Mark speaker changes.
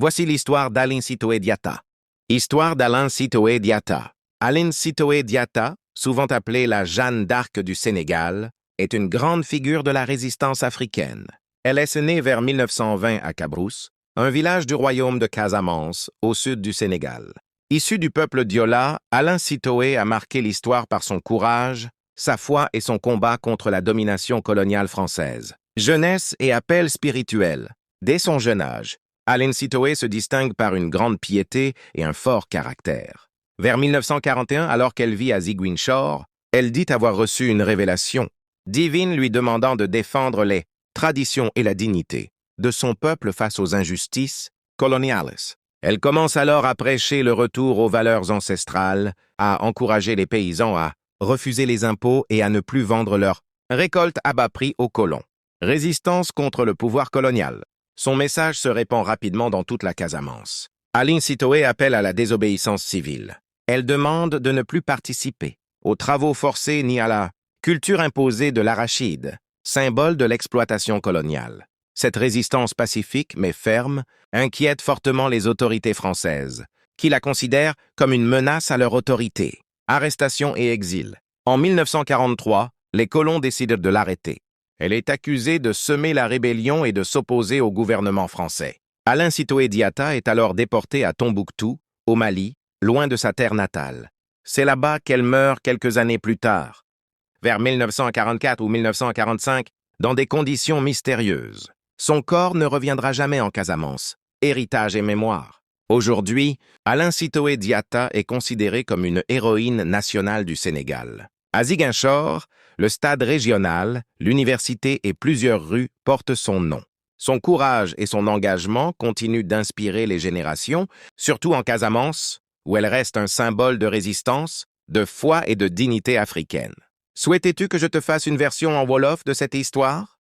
Speaker 1: Voici l'histoire d'Aline Sitoé Diatta. Histoire d'Aline Sitoé Diatta. Aline Sitoé Diatta, souvent appelée la Jeanne d'Arc du Sénégal, est une grande figure de la résistance africaine. Elle est née vers 1920 à Cabrousse, un village du royaume de Casamance, au sud du Sénégal. Issue du peuple Diola, Aline Sitoé a marqué l'histoire par son courage, sa foi et son combat contre la domination coloniale française. Jeunesse et appel spirituel. Dès son jeune âge, Aline Sitoé se distingue par une grande piété et un fort caractère. Vers 1941, alors qu'elle vit à Ziguinchor, elle dit avoir reçu une révélation divine lui demandant de défendre les traditions et la dignité de son peuple face aux injustices coloniales. Elle commence alors à prêcher le retour aux valeurs ancestrales, à encourager les paysans à refuser les impôts et à ne plus vendre leurs récoltes à bas prix aux colons. Résistance contre le pouvoir colonial. Son message se répand rapidement dans toute la Casamance. Aline Sitoé appelle à la désobéissance civile. Elle demande de ne plus participer aux travaux forcés ni à la culture imposée de l'arachide, symbole de l'exploitation coloniale. Cette résistance pacifique mais ferme inquiète fortement les autorités françaises, qui la considèrent comme une menace à leur autorité. Arrestation et exil. En 1943, les colons décident de l'arrêter. Elle est accusée de semer la rébellion et de s'opposer au gouvernement français. Aline Sitoé Diatta est alors déportée à Tombouctou, au Mali, loin de sa terre natale. C'est là-bas qu'elle meurt quelques années plus tard, vers 1944 ou 1945, dans des conditions mystérieuses. Son corps ne reviendra jamais en Casamance. Héritage et mémoire. Aujourd'hui, Aline Sitoé Diatta est considérée comme une héroïne nationale du Sénégal. À Ziguinchor, le stade régional, l'université et plusieurs rues portent son nom. Son courage et son engagement continuent d'inspirer les générations, surtout en Casamance, où elle reste un symbole de résistance, de foi et de dignité africaine. Souhaitais-tu que je te fasse une version en Wolof de cette histoire?